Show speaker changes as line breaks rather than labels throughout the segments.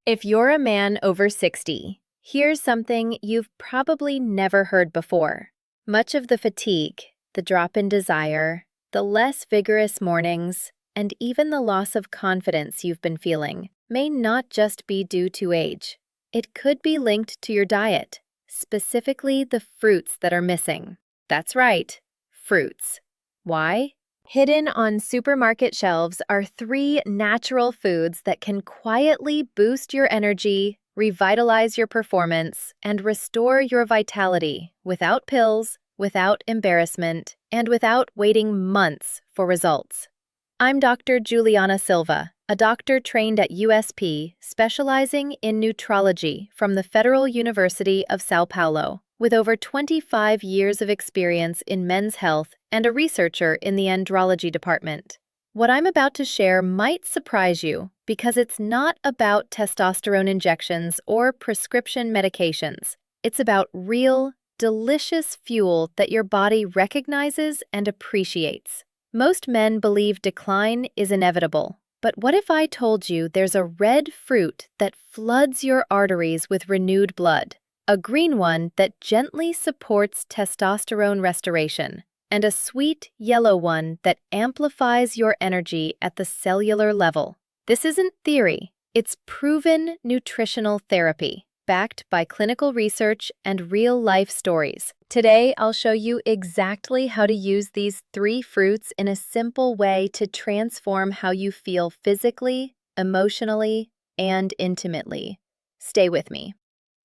If you're a man over 60, here's something you've probably never heard before. Much of the fatigue, the drop in desire, the less vigorous mornings, and even the loss of confidence you've been feeling may not just be due to age. It could be linked to your diet, specifically the fruits that are missing. That's right, fruits. Why? Hidden on supermarket shelves are 3 natural foods that can quietly boost your energy, revitalize your performance, and restore your vitality without pills, without embarrassment, and without waiting months for results. I'm Dr. Juliana Silva, a doctor trained at USP, specializing in nutrology from the Federal University of Sao Paulo, with over 25 years of experience in men's health and a researcher in the andrology department. What I'm about to share might surprise you because it's not about testosterone injections or prescription medications. It's about real, delicious fuel that your body recognizes and appreciates. Most men believe decline is inevitable, but what if I told you there's a red fruit that floods your arteries with renewed blood? A green one that gently supports testosterone restoration, and a sweet yellow one that amplifies your energy at the cellular level. This isn't theory, it's proven nutritional therapy, backed by clinical research and real-life stories. Today, I'll show you exactly how to use these 3 fruits in a simple way to transform how you feel physically, emotionally, and intimately. Stay with me.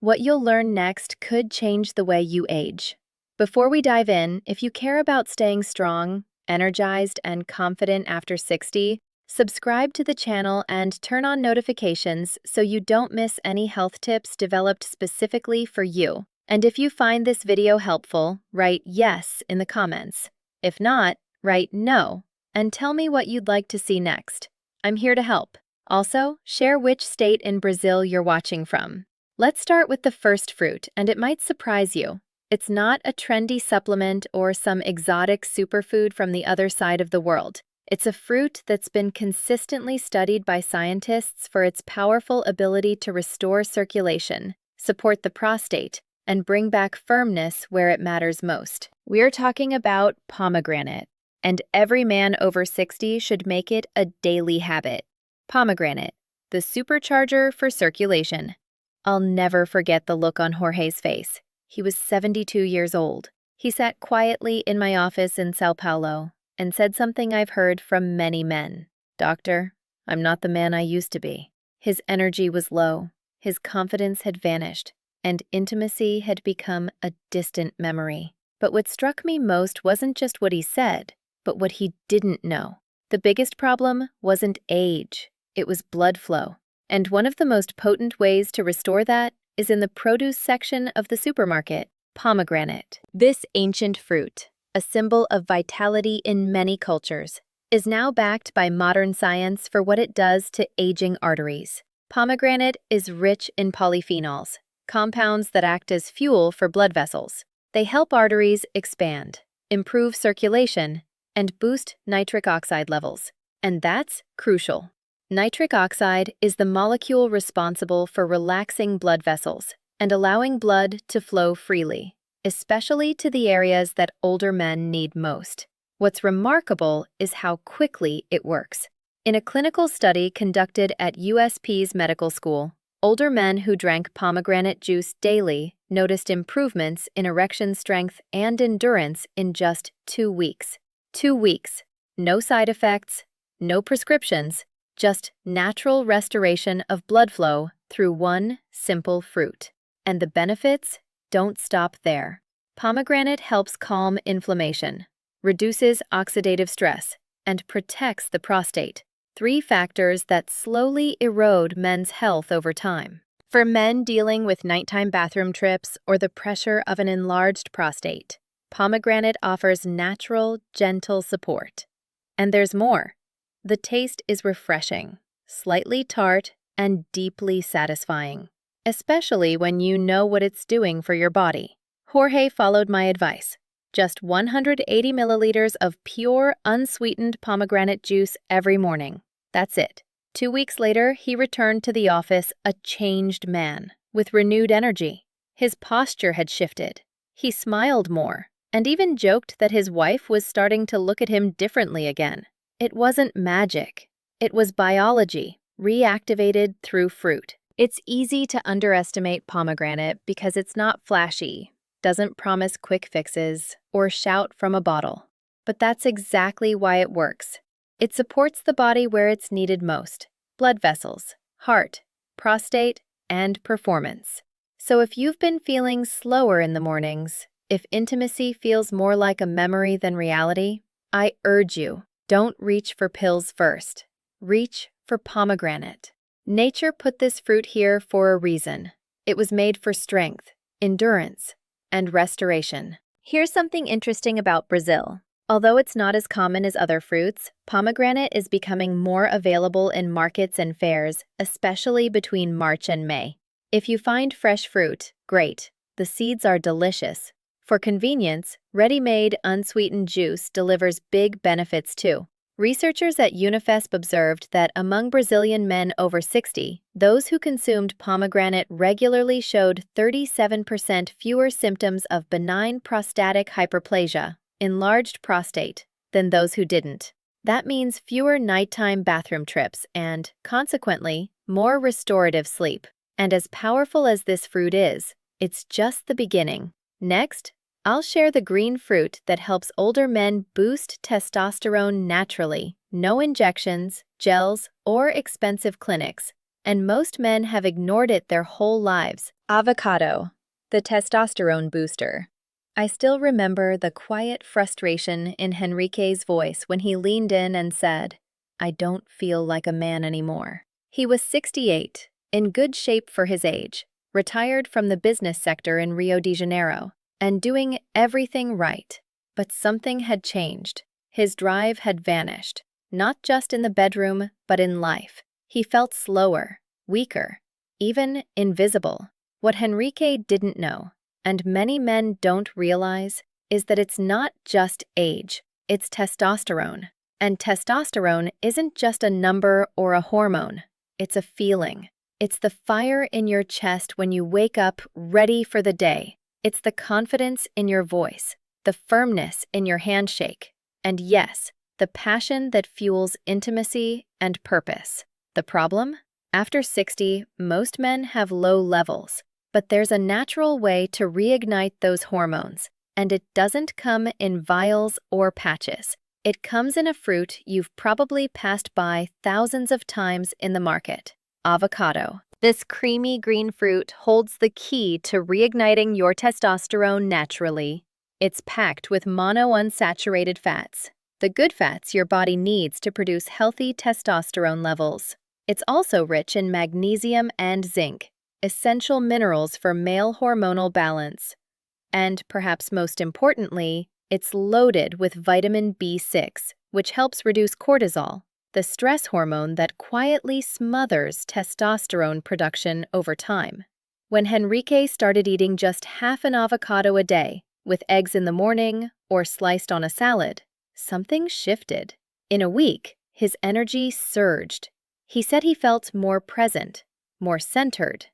What you'll learn next could change the way you age. Before we dive in, if you care about staying strong, energized, and confident after 60, subscribe to the channel and turn on notifications so you don't miss any health tips developed specifically for you. And if you find this video helpful, write yes in the comments. If not, write no, and tell me what you'd like to see next. I'm here to help. Also, share which state in Brazil you're watching from. Let's start with the first fruit, and it might surprise you. It's not a trendy supplement or some exotic superfood from the other side of the world. It's a fruit that's been consistently studied by scientists for its powerful ability to restore circulation, support the prostate, and bring back firmness where it matters most. We're talking about pomegranate, and every man over 60 should make it a daily habit. Pomegranate, the supercharger for circulation. I'll never forget the look on Jorge's face. He was 72 years old. He sat quietly in my office in Sao Paulo and said something I've heard from many men. "Doctor, I'm not the man I used to be." His energy was low, his confidence had vanished, and intimacy had become a distant memory. But what struck me most wasn't just what he said, but what he didn't know. The biggest problem wasn't age, it was blood flow. And one of the most potent ways to restore that is in the produce section of the supermarket, pomegranate. This ancient fruit, a symbol of vitality in many cultures, is now backed by modern science for what it does to aging arteries. Pomegranate is rich in polyphenols, compounds that act as fuel for blood vessels. They help arteries expand, improve circulation, and boost nitric oxide levels. And that's crucial. Nitric oxide is the molecule responsible for relaxing blood vessels and allowing blood to flow freely, especially to the areas that older men need most. What's remarkable is how quickly it works. In a clinical study conducted at USP's medical school, older men who drank pomegranate juice daily noticed improvements in erection strength and endurance in just 2 weeks. 2 weeks. No side effects, no prescriptions, just natural restoration of blood flow through one simple fruit. And the benefits don't stop there. Pomegranate helps calm inflammation, reduces oxidative stress, and protects the prostate, 3 factors that slowly erode men's health over time. For men dealing with nighttime bathroom trips or the pressure of an enlarged prostate, pomegranate offers natural, gentle support. And there's more. The taste is refreshing, slightly tart, and deeply satisfying, especially when you know what it's doing for your body. Jorge followed my advice. Just 180 milliliters of pure, unsweetened pomegranate juice every morning. That's it. 2 weeks later, he returned to the office a changed man, with renewed energy. His posture had shifted. He smiled more, and even joked that his wife was starting to look at him differently again. It wasn't magic. It was biology, reactivated through fruit. It's easy to underestimate pomegranate because it's not flashy, doesn't promise quick fixes, or shout from a bottle. But that's exactly why it works. It supports the body where it's needed most: blood vessels, heart, prostate, and performance. So if you've been feeling slower in the mornings, if intimacy feels more like a memory than reality, I urge you, don't reach for pills first. Reach for pomegranate. Nature put this fruit here for a reason. It was made for strength, endurance, and restoration. Here's something interesting about Brazil. Although it's not as common as other fruits, pomegranate is becoming more available in markets and fairs, especially between March and May. If you find fresh fruit, great. The seeds are delicious. For convenience, ready-made, unsweetened juice delivers big benefits too. Researchers at UNIFESP observed that among Brazilian men over 60, those who consumed pomegranate regularly showed 37% fewer symptoms of benign prostatic hyperplasia, enlarged prostate, than those who didn't. That means fewer nighttime bathroom trips and, consequently, more restorative sleep. And as powerful as this fruit is, it's just the beginning. Next, I'll share the green fruit that helps older men boost testosterone naturally. No injections, gels, or expensive clinics, and most men have ignored it their whole lives. Avocado, the testosterone booster. I still remember the quiet frustration in Henrique's voice when he leaned in and said, "I don't feel like a man anymore." He was 68, in good shape for his age, retired from the business sector in Rio de Janeiro, and doing everything right. But something had changed. His drive had vanished, not just in the bedroom, but in life. He felt slower, weaker, even invisible. What Henrique didn't know, and many men don't realize, is that it's not just age, it's testosterone. And testosterone isn't just a number or a hormone, it's a feeling. It's the fire in your chest when you wake up ready for the day. It's the confidence in your voice, the firmness in your handshake, and yes, the passion that fuels intimacy and purpose. The problem? After 60, most men have low levels, but there's a natural way to reignite those hormones, and it doesn't come in vials or patches. It comes in a fruit you've probably passed by thousands of times in the market: avocado. This creamy green fruit holds the key to reigniting your testosterone naturally. It's packed with monounsaturated fats, the good fats your body needs to produce healthy testosterone levels. It's also rich in magnesium and zinc, essential minerals for male hormonal balance. And perhaps most importantly, it's loaded with vitamin B6, which helps reduce cortisol, the stress hormone that quietly smothers testosterone production over time. When Henrique started eating just half an avocado a day, with eggs in the morning or sliced on a salad, something shifted. In a week, his energy surged. He said he felt more present, more centered,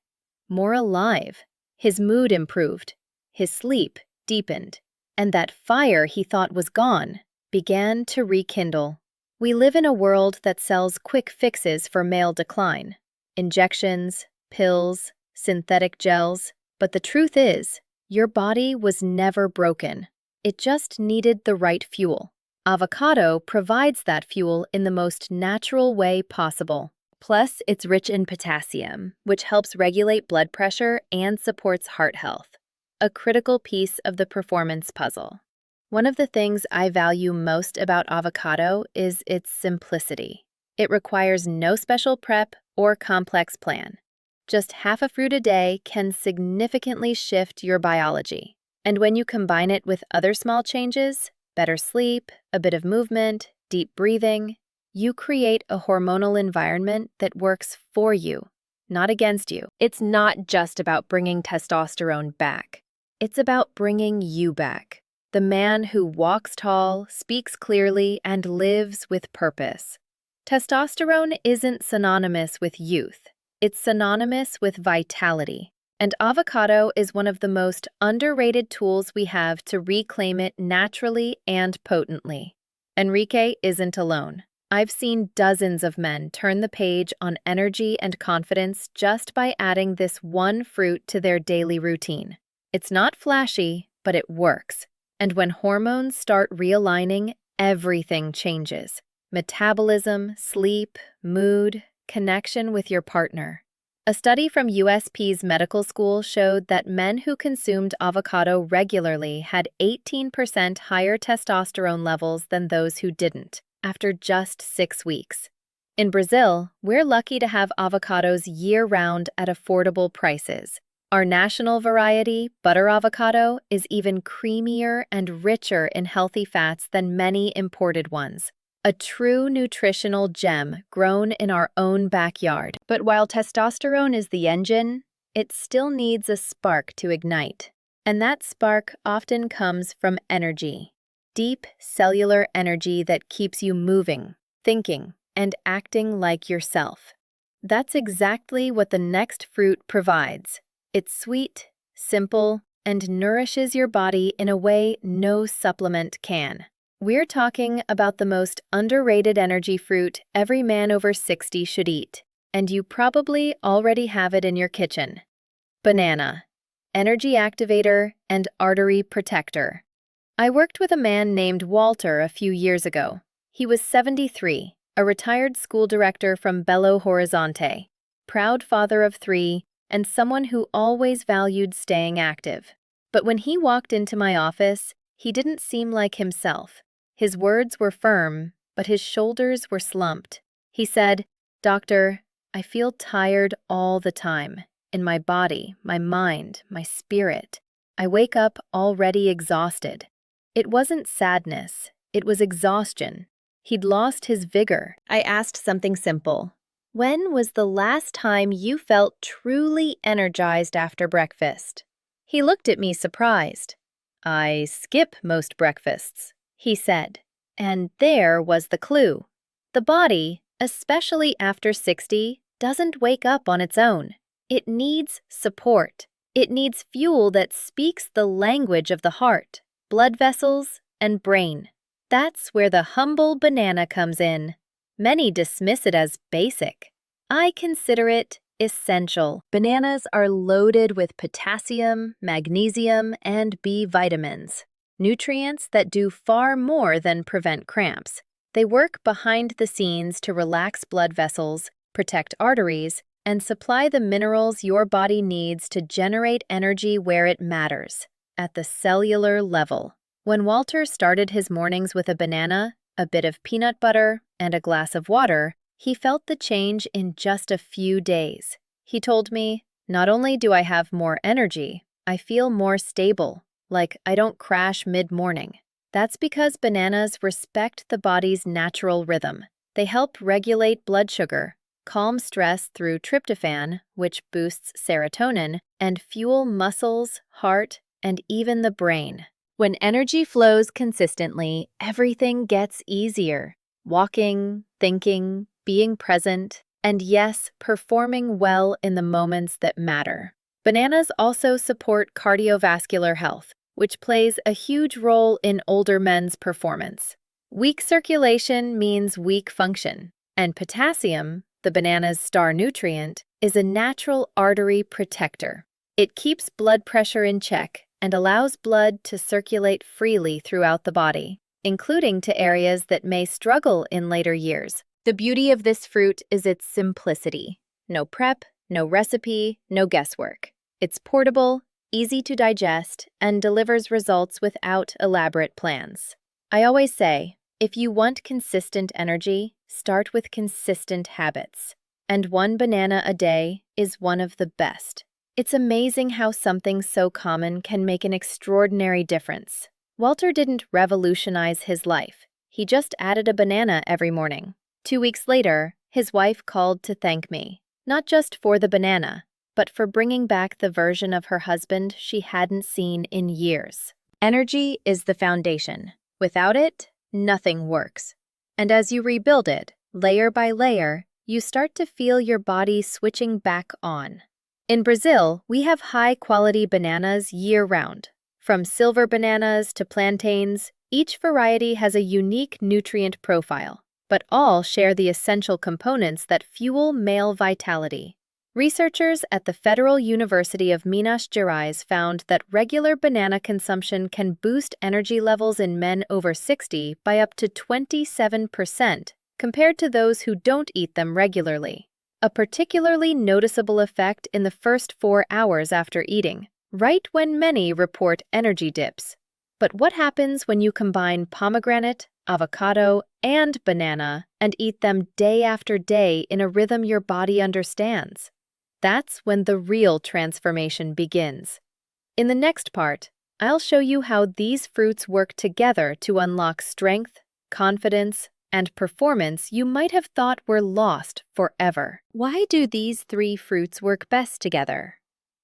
more alive. His mood improved, his sleep deepened, and that fire he thought was gone began to rekindle. We live in a world that sells quick fixes for male decline: injections, pills, synthetic gels. But the truth is, your body was never broken. It just needed the right fuel. Avocado provides that fuel in the most natural way possible. Plus, it's rich in potassium, which helps regulate blood pressure and supports heart health, a critical piece of the performance puzzle. One of the things I value most about avocado is its simplicity. It requires no special prep or complex plan. Just half a fruit a day can significantly shift your biology. And when you combine it with other small changes, better sleep, a bit of movement, deep breathing, you create a hormonal environment that works for you, not against you. It's not just about bringing testosterone back. It's about bringing you back. The man who walks tall, speaks clearly, and lives with purpose. Testosterone isn't synonymous with youth. It's synonymous with vitality. And avocado is one of the most underrated tools we have to reclaim it naturally and potently. Enrique isn't alone. I've seen dozens of men turn the page on energy and confidence just by adding this one fruit to their daily routine. It's not flashy, but it works. And when hormones start realigning, everything changes. Metabolism, sleep, mood, connection with your partner. A study from USP's medical school showed that men who consumed avocado regularly had 18% higher testosterone levels than those who didn't, after just 6 weeks. In Brazil, we're lucky to have avocados year-round at affordable prices. Our national variety, butter avocado, is even creamier and richer in healthy fats than many imported ones. A true nutritional gem grown in our own backyard. But while testosterone is the engine, it still needs a spark to ignite. And that spark often comes from energy. Deep cellular energy that keeps you moving, thinking, and acting like yourself. That's exactly what the next fruit provides. It's sweet, simple, and nourishes your body in a way no supplement can. We're talking about the most underrated energy fruit every man over 60 should eat, and you probably already have it in your kitchen. Banana. Energy activator and artery protector. I worked with a man named Walter a few years ago. He was 73, a retired school director from Belo Horizonte, proud father of 3, and someone who always valued staying active. But when he walked into my office, he didn't seem like himself. His words were firm, but his shoulders were slumped. He said, "Doctor, I feel tired all the time, in my body, my mind, my spirit. I wake up already exhausted." It wasn't sadness, it was exhaustion. He'd lost his vigor. I asked something simple. When was the last time you felt truly energized after breakfast? He looked at me surprised. "I skip most breakfasts," he said. And there was the clue. The body, especially after 60, doesn't wake up on its own. It needs support. It needs fuel that speaks the language of the heart, blood vessels, and brain. That's where the humble banana comes in. Many dismiss it as basic. I consider it essential. Bananas are loaded with potassium, magnesium, and B vitamins. Nutrients that do far more than prevent cramps. They work behind the scenes to relax blood vessels, protect arteries, and supply the minerals your body needs to generate energy where it matters, at the cellular level. When Walter started his mornings with a banana, a bit of peanut butter, and a glass of water, he felt the change in just a few days. He told me, "Not only do I have more energy, I feel more stable. Like I don't crash mid-morning." That's because bananas respect the body's natural rhythm. They help regulate blood sugar, calm stress through tryptophan, which boosts serotonin, and fuel muscles, heart, and even the brain. When energy flows consistently, everything gets easier. Walking, thinking, being present, and yes, performing well in the moments that matter. Bananas also support cardiovascular health, which plays a huge role in older men's performance. Weak circulation means weak function, and potassium, the banana's star nutrient, is a natural artery protector. It keeps blood pressure in check and allows blood to circulate freely throughout the body, including to areas that may struggle in later years. The beauty of this fruit is its simplicity. No prep, no recipe, no guesswork. It's portable, easy to digest, and delivers results without elaborate plans. I always say, if you want consistent energy, start with consistent habits. And one banana a day is one of the best. It's amazing how something so common can make an extraordinary difference. Walter didn't revolutionize his life. He just added a banana every morning. 2 weeks later, his wife called to thank me, not just for the banana, but for bringing back the version of her husband she hadn't seen in years. Energy is the foundation. Without it, nothing works. And as you rebuild it, layer by layer, you start to feel your body switching back on. In Brazil, we have high-quality bananas year-round. From silver bananas to plantains, each variety has a unique nutrient profile, but all share the essential components that fuel male vitality. Researchers at the Federal University of Minas Gerais found that regular banana consumption can boost energy levels in men over 60 by up to 27% compared to those who don't eat them regularly. A particularly noticeable effect in the first 4 hours after eating, right when many report energy dips. But what happens when you combine pomegranate, avocado, and banana and eat them day after day in a rhythm your body understands? That's when the real transformation begins. In the next part, I'll show you how these fruits work together to unlock strength, confidence, and performance you might have thought were lost forever. Why do these 3 fruits work best together?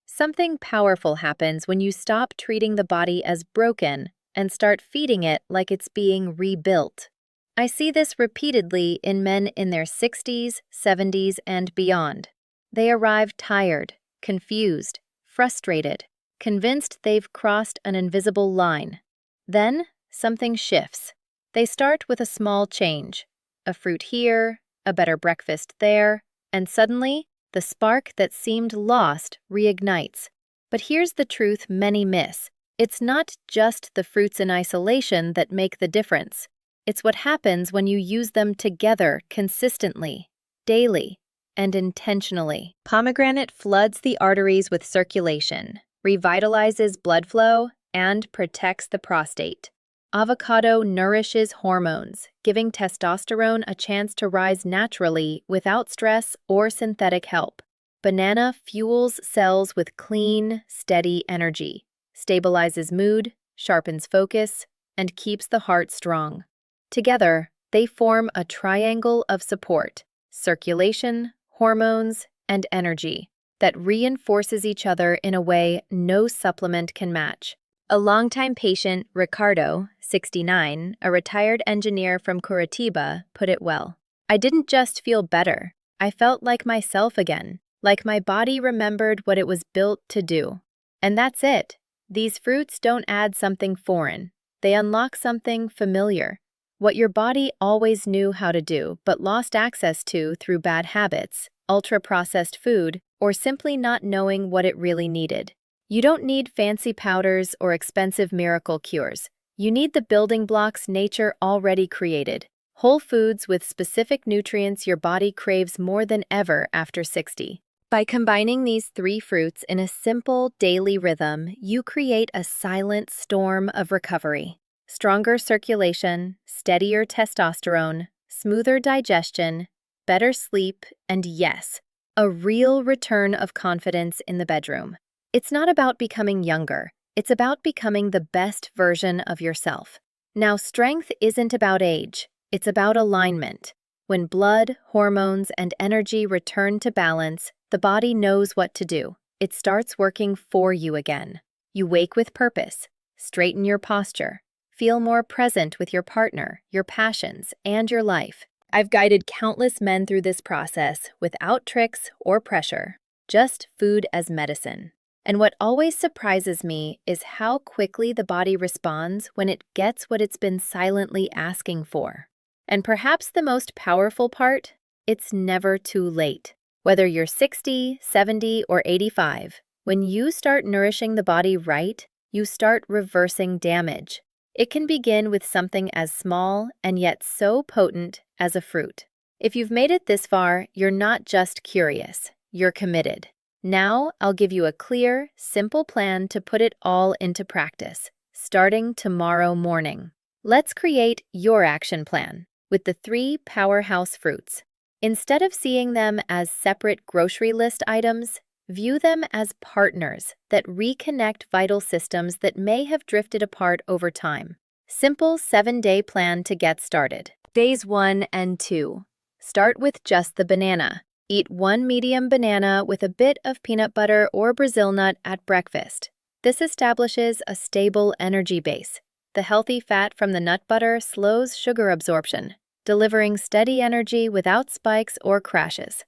Something powerful happens when you stop treating the body as broken and start feeding it like it's being rebuilt. I see this repeatedly in men in their 60s, 70s, and beyond. They arrive tired, confused, frustrated, convinced they've crossed an invisible line. Then, something shifts. They start with a small change, a fruit here, a better breakfast there, and suddenly, the spark that seemed lost reignites. But here's the truth many miss. It's not just the fruits in isolation that make the difference. It's what happens when you use them together consistently, daily, and intentionally. Pomegranate floods the arteries with circulation, revitalizes blood flow, and protects the prostate. Avocado nourishes hormones, giving testosterone a chance to rise naturally without stress or synthetic help. Banana fuels cells with clean, steady energy, stabilizes mood, sharpens focus, and keeps the heart strong. Together, they form a triangle of support: circulation, hormones, and energy that reinforces each other in a way no supplement can match. A longtime patient, Ricardo, 69, a retired engineer from Curitiba, put it well. I didn't just feel better. I felt like myself again, like my body remembered what it was built to do. And that's it. These fruits don't add something foreign. They unlock something familiar. What your body always knew how to do but lost access to through bad habits, ultra-processed food, or simply not knowing what it really needed. You don't need fancy powders or expensive miracle cures. You need the building blocks nature already created, whole foods with specific nutrients your body craves more than ever after 60. By combining these 3 fruits in a simple daily rhythm, you create a silent storm of recovery. Stronger circulation, steadier testosterone, smoother digestion, better sleep, and yes, a real return of confidence in the bedroom. It's not about becoming younger. It's about becoming the best version of yourself. Now, strength isn't about age. It's about alignment. When blood, hormones, and energy return to balance, the body knows what to do. It starts working for you again. You wake with purpose, straighten your posture, feel more present with your partner, your passions, and your life. I've guided countless men through this process without tricks or pressure, just food as medicine. And what always surprises me is how quickly the body responds when it gets what it's been silently asking for. And perhaps the most powerful part, it's never too late. Whether you're 60, 70, or 85, when you start nourishing the body right, you start reversing damage. It can begin with something as small and yet so potent as a fruit. If you've made it this far, you're not just curious, you're committed. Now, I'll give you a clear, simple plan to put it all into practice, starting tomorrow morning. Let's create your action plan with the 3 powerhouse fruits. Instead of seeing them as separate grocery list items, view them as partners that reconnect vital systems that may have drifted apart over time. Simple 7-day plan to get started. Days 1 and 2. Start with just the banana. Eat 1 medium banana with a bit of peanut butter or Brazil nut at breakfast. This establishes a stable energy base. The healthy fat from the nut butter slows sugar absorption, delivering steady energy without spikes or crashes.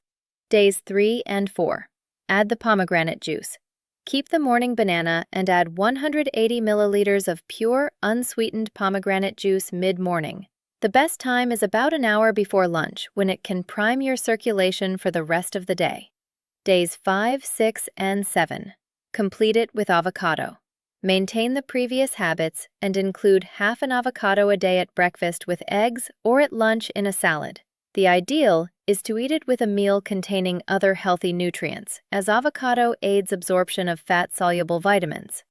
Days 3 and 4. Add the pomegranate juice. Keep the morning banana and add 180 milliliters of pure, unsweetened pomegranate juice mid-morning. The best time is about an hour before lunch, when it can prime your circulation for the rest of the day. Days 5, 6, and 7. Complete it with avocado. Maintain the previous habits and include half an avocado a day at breakfast with eggs or at lunch in a salad. The ideal is to eat it with a meal containing other healthy nutrients, as avocado aids absorption of fat-soluble vitamins.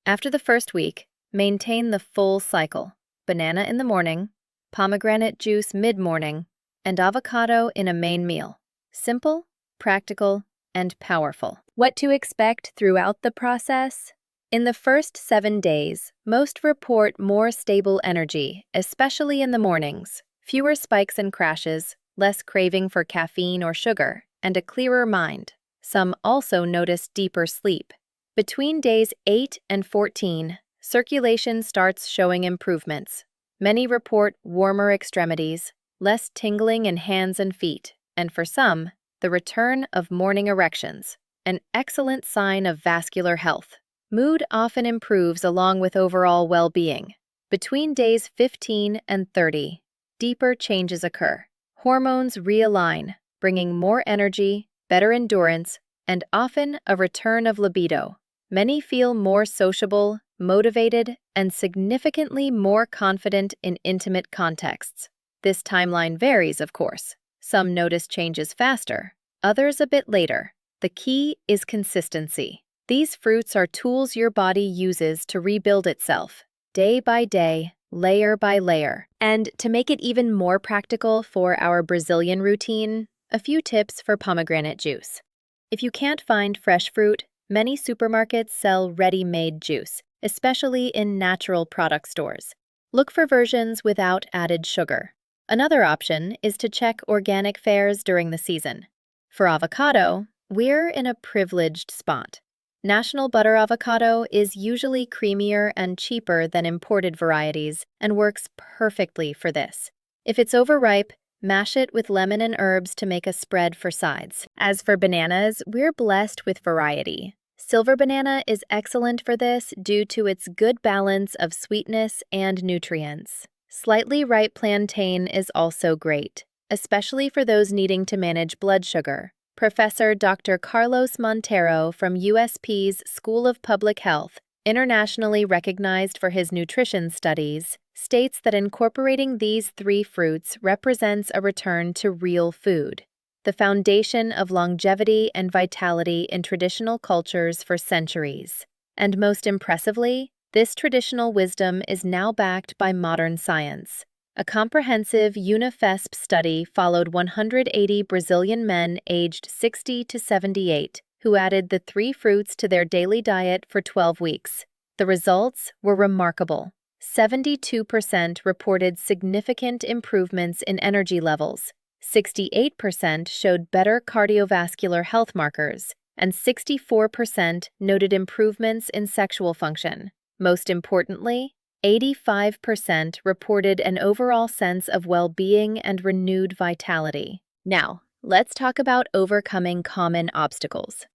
After the first week, maintain the full cycle: banana in the morning, pomegranate juice mid-morning, and avocado in a main meal. Simple, practical, and powerful. What to expect throughout the process? In the first 7 days, most report more stable energy, especially in the mornings, fewer spikes and crashes, less craving for caffeine or sugar, and a clearer mind. Some also notice deeper sleep. Between days 8 and 14, circulation starts showing improvements. Many report warmer extremities, less tingling in hands and feet, and for some, the return of morning erections, an excellent sign of vascular health. Mood often improves along with overall well-being. Between days 15 and 30, deeper changes occur. Hormones realign, bringing more energy, better endurance, and often a return of libido. Many feel more sociable, motivated, and significantly more confident in intimate contexts. This timeline varies, of course. Some notice changes faster, others a bit later. The key is consistency. These fruits are tools your body uses to rebuild itself, day by day, layer by layer. And to make it even more practical for our Brazilian routine, a few tips for pomegranate juice. If you can't find fresh fruit, many supermarkets sell ready-made juice, especially in natural product stores. Look for versions without added sugar. Another option is to check organic fairs during the season. For avocado, we're in a privileged spot. National butter avocado is usually creamier and cheaper than imported varieties and works perfectly for this. If it's overripe, mash it with lemon and herbs to make a spread for sides. As for bananas, we're blessed with variety. Silver banana is excellent for this due to its good balance of sweetness and nutrients. Slightly ripe plantain is also great, especially for those needing to manage blood sugar. Professor Dr. Carlos Montero from USP's School of Public Health, internationally recognized for his nutrition studies, states that incorporating these 3 fruits represents a return to real food, the foundation of longevity and vitality in traditional cultures for centuries. And most impressively, this traditional wisdom is now backed by modern science. A comprehensive UNIFESP study followed 180 Brazilian men aged 60 to 78 who added the 3 fruits to their daily diet for 12 weeks. The results were remarkable. 72% reported significant improvements in energy levels, 68% showed better cardiovascular health markers, and 64% noted improvements in sexual function. Most importantly, 85% reported an overall sense of well-being and renewed vitality. Now, let's talk about overcoming common obstacles.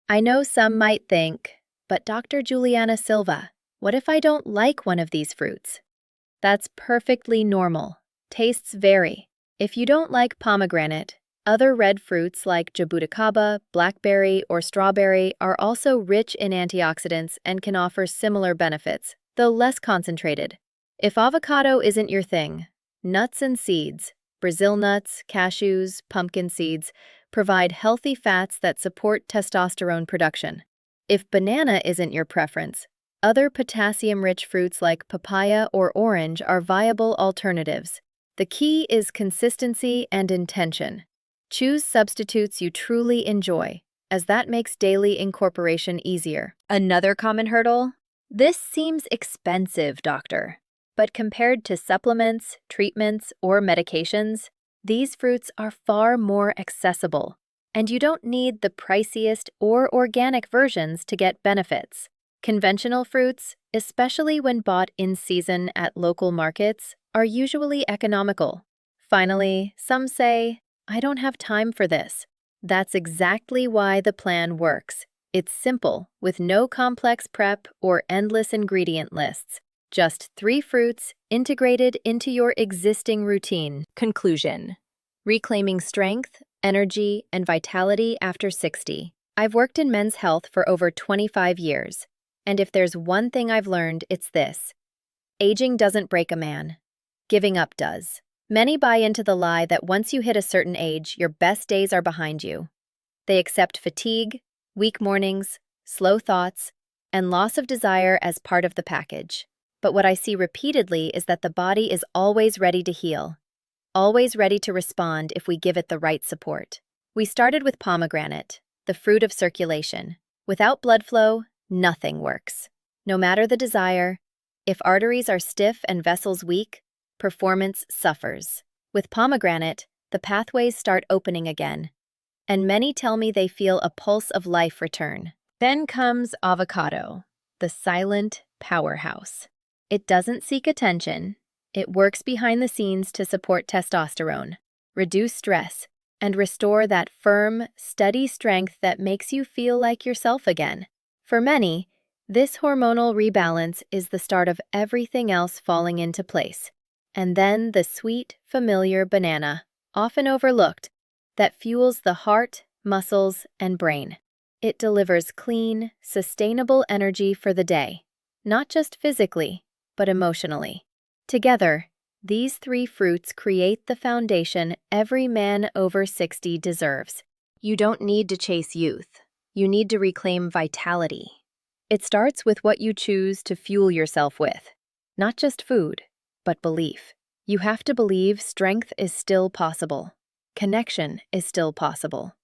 I know some might think, but Dr. Juliana Silva, what if I don't like one of these fruits? That's perfectly normal. Tastes vary. If you don't like pomegranate, other red fruits like jabuticaba, blackberry, or strawberry are also rich in antioxidants and can offer similar benefits, though less concentrated. If avocado isn't your thing, nuts and seeds, Brazil nuts, cashews, pumpkin seeds, provide healthy fats that support testosterone production. If banana isn't your preference, other potassium-rich fruits like papaya or orange are viable alternatives. The key is consistency and intention. Choose substitutes you truly enjoy, as that makes daily incorporation easier. Another common hurdle? This seems expensive, doctor. But compared to supplements, treatments, or medications, these fruits are far more accessible, and you don't need the priciest or organic versions to get benefits. Conventional fruits, especially when bought in season at local markets, are usually economical. Finally, some say, I don't have time for this. That's exactly why the plan works. It's simple, with no complex prep or endless ingredient lists. Just 3 fruits integrated into your existing routine. Conclusion: reclaiming strength, energy, and vitality after 60. I've worked in men's health for over 25 years, and if there's one thing I've learned, it's this: aging doesn't break a man. Giving up does. Many buy into the lie that once you hit a certain age, your best days are behind you. They accept fatigue, weak mornings, slow thoughts, and loss of desire as part of the package. But what I see repeatedly is that the body is always ready to heal, always ready to respond if we give it the right support. We started with pomegranate, the fruit of circulation. Without blood flow, nothing works. No matter the desire, if arteries are stiff and vessels weak, performance suffers. With pomegranate, the pathways start opening again, and many tell me they feel a pulse of life return. Then comes avocado, the silent powerhouse. It doesn't seek attention. It works behind the scenes to support testosterone, reduce stress, and restore that firm, steady strength that makes you feel like yourself again. For many, this hormonal rebalance is the start of everything else falling into place. And then the sweet, familiar banana, often overlooked, that fuels the heart, muscles, and brain. It delivers clean, sustainable energy for the day, not just physically, but emotionally. Together, these 3 fruits create the foundation every man over 60 deserves. You don't need to chase youth. You need to reclaim vitality. It starts with what you choose to fuel yourself with, not just food, but belief. You have to believe strength is still possible. Connection is still possible.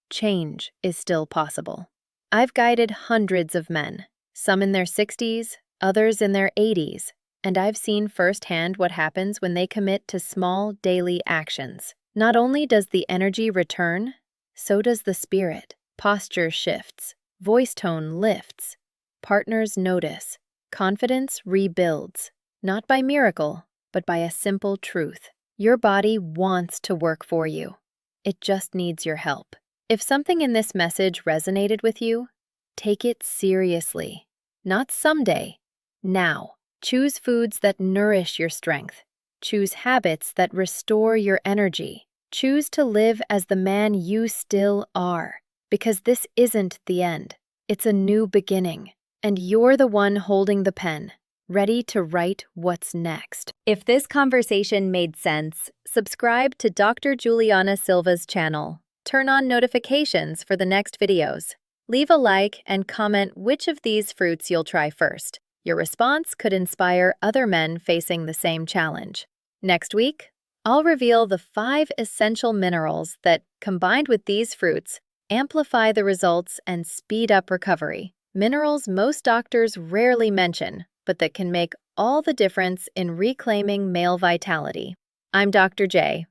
Change is still possible. I've guided hundreds of men, some in their 60s, others in their 80s, and I've seen firsthand what happens when they commit to small daily actions. Not only does the energy return, so does the spirit. Posture shifts, voice tone lifts, partners notice, confidence rebuilds, not by miracle, but by a simple truth. Your body wants to work for you. It just needs your help. If something in this message resonated with you, take it seriously. Not someday, now. Choose foods that nourish your strength. Choose habits that restore your energy. Choose to live as the man you still are, because this isn't the end. It's a new beginning, and you're the one holding the pen, ready to write what's next. If this conversation made sense, subscribe to Dr. Juliana Silva's channel. Turn on notifications for the next videos. Leave a like and comment which of these fruits you'll try first. Your response could inspire other men facing the same challenge. Next week, I'll reveal the 5 essential minerals that, combined with these fruits, amplify the results and speed up recovery. Minerals most doctors rarely mention, but that can make all the difference in reclaiming male vitality. I'm Dr. J,